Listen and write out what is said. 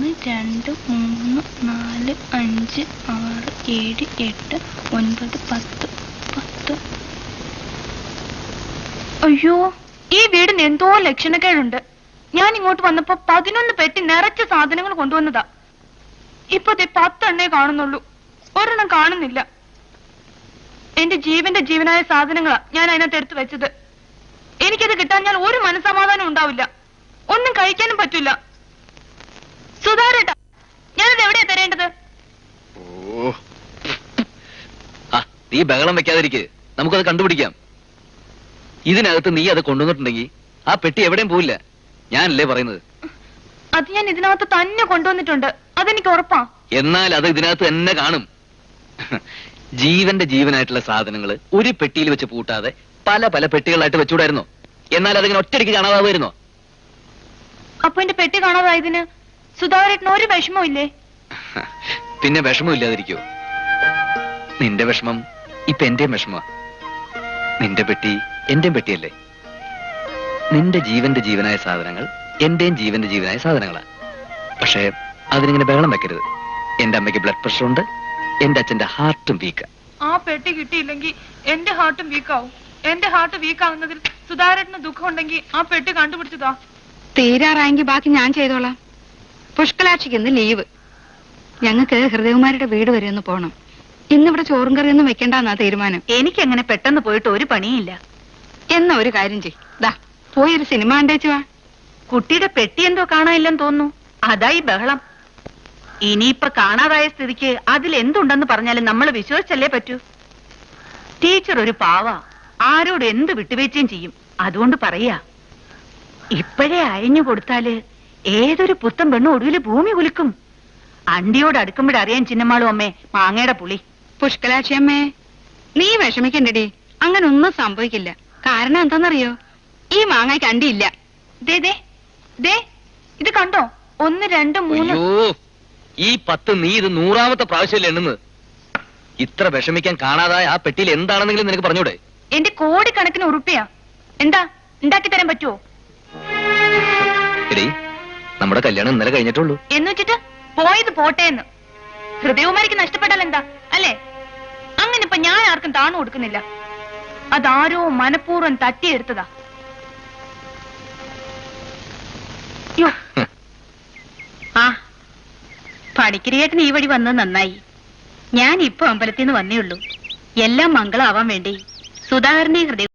1 2 3 4 5 6 7 8 9 10 10. അയ്യോ, ഈ വീടിന് എന്തോ ലക്ഷണക്കേടുണ്ട്. ഞാൻ ഇങ്ങോട്ട് വന്നപ്പോ 11 പെട്ടി നിറച്ച സാധനങ്ങൾ കൊണ്ടുവന്നതാ. ഇപ്പൊ 10 എണ്ണേ കാണുന്നുള്ളൂ, ഒരെണ്ണം കാണുന്നില്ല. എന്റെ ജീവന്റെ ജീവനായ സാധനങ്ങളാ ഞാൻ അതിനകത്ത് എടുത്തു വെച്ചത്. എനിക്കത് കിട്ടാൻ ഞാൻ ഒരു മനസ്സമാധാനം ഉണ്ടാവില്ല, ഒന്നും കഴിക്കാനും പറ്റില്ല. സുധാരേട്ടാ, ഞാനത് എവിടെയാ തരേണ്ടത്? നീ ബഹളം വെക്കാതിരിക്കെ, നമുക്കത് കണ്ടുപിടിക്കാം. ഇതിനകത്ത് നീ അത് കൊണ്ടുവന്നിട്ടുണ്ടെങ്കിൽ ആ പെട്ടി എവിടെയും പോവില്ല. ഞാനല്ലേ പറയുന്നത്. അത് ഞാൻ ഇതിനകത്ത് തന്നെ കൊണ്ടുവന്നിട്ടുണ്ട്, അതെനിക്ക് ഉറപ്പാ. എന്നാൽ അത് ഇതിനകത്ത് തന്നെ കാണും. ജീവന്റെ ജീവനായിട്ടുള്ള സാധനങ്ങൾ ഒരു പെട്ടിയിൽ വെച്ച് പൂട്ടാതെ പല പല പെട്ടികളായിട്ട് വെച്ചുകൂടായിരുന്നോ? എന്നാൽ അതിങ്ങനെ ഒറ്റയടിക്ക് കാണാതാവുമായിരുന്നോ? അപ്പൊ എന്റെ പെട്ടി കാണാതായതിന് സുധാകരേട്ടന് ഒരു വിഷമവും ഇല്ലേ? പിന്നെ വിഷമമില്ലാതിരിക്കോ? നിന്റെ വിഷമം ഇപ്പൊ എന്റെയും വിഷമ. നിന്റെ പെട്ടി എന്റെയും പെട്ടിയല്ലേ? നിന്റെ ജീവന്റെ ജീവനായ സാധനങ്ങൾ എന്റെയും ജീവന്റെ ജീവനായ സാധനങ്ങളാ. പക്ഷേ അതിനിങ്ങനെ ബഹളം വെക്കരുത്. എന്റെ അമ്മയ്ക്ക് ബ്ലഡ് പ്രഷർ ഉണ്ട്, എന്റെ അച്ഛന്റെ ഹാർട്ടും വീക്കാ. ആ പെട്ടി കിട്ടിയില്ലെങ്കിൽ എന്റെ ഹാർട്ടും വീക്കാവും. എന്റെ ഹാർട്ട് വീക്കാവുന്നതിൽ സുധാകരേട്ടന് ദുഃഖം ഉണ്ടെങ്കിൽ ആ പെട്ടി കണ്ടുപിടിച്ചതാ. തീരാറായെങ്കിൽ ബാക്കി ഞാൻ ചെയ്തോളാം. പുഷ്കലാക്ഷിക്ക് ഇന്ന് ലീവ്. ഞങ്ങൾക്ക് ഹൃദയകുമാരുടെ വീട് വരെ ഒന്ന് പോണം. ഇന്നിവിടെ ചോറും കറിയൊന്നും വെക്കണ്ടെന്നാ തീരുമാനം. എനിക്കങ്ങനെ പെട്ടെന്ന് പോയിട്ട് ഒരു പണിയില്ല. എന്നാ ഒരു കാര്യം ചെയ്, പോയൊരു സിനിമ കണ്ടേച്ചു വാ. കുട്ടിയുടെ പെട്ടി എന്തോ കാണാനില്ലെന്ന് തോന്നുന്നു, അതായി ബഹളം. ഇനിയിപ്പൊ കാണാതായ സ്ഥിതിക്ക് അതിൽ എന്തുണ്ടെന്ന് പറഞ്ഞാലും നമ്മൾ വിശ്വസിച്ചല്ലേ പറ്റൂ. ടീച്ചർ ഒരു പാവ, ആരോട് എന്ത് വിട്ടുവീഴ്ചയും ചെയ്യും. അതുകൊണ്ട് പറയാ, ഇപ്പോഴേ അയഞ്ഞു കൊടുത്താല് ഏതൊരു പുത്തൻ പെണ്ണും ഒടുവില് ഭൂമി കുലുക്കും. അണ്ടിയോട് അടുക്കുമ്പോഴറിയാൻ ചിന്നമാളും അമ്മേ മാങ്ങയുടെ പുളി. പുഷ്കലാക്ഷി അമ്മേ, നീ വിഷമിക്കണ്ടടി, അങ്ങനെ ഒന്നും സംഭവിക്കില്ല. കാരണം എന്താണെന്നറിയോ? ഈ മാങ്ങയ്ക്ക് അണ്ടിയില്ല. ഇത് കണ്ടോ? 1 2 3. ഈ 10 നീ ഇത് 100ാമത്തെ പ്രാവശ്യമല്ലേ എണ്ണുന്നത്? ഇത്ര വിഷമിക്കാൻ കാണാതായ ആ പെട്ടിയിൽ എന്താണെന്നെങ്കിലും നിനക്ക് പറഞ്ഞൂടെ? എന്റെ കോടിക്കണക്കിന് ഉറുപ്പിയാ. എന്താ ഉണ്ടാക്കി തരാൻ പറ്റുമോ? എടീ, നമ്മുടെ കല്യാണം ഇന്നലെ കഴിഞ്ഞിട്ടുള്ളൂ. എന്ന് വെച്ചിട്ട് പോയത് പോട്ടെ എന്ന് ഹൃദയകുമാരിക്ക് നഷ്ടപ്പെട്ടാൽ എന്താ അല്ലേ? അങ്ങനെ ഇപ്പൊ ഞാൻ ആർക്കും താണു കൊടുക്കുന്നില്ല. അതാരോ മനഃപൂർവ്വം തട്ടിയെടുത്തതാ. പണിക്കരിയേട്ടൻ ഈ വഴി വന്നത് നന്നായി. ഞാൻ ഇപ്പൊ അമ്പലത്തിൽ നിന്ന് വന്നേ ഉള്ളൂ. എല്ലാം മംഗളാവാൻ വേണ്ടി സുധാകരനെ ഹൃദയ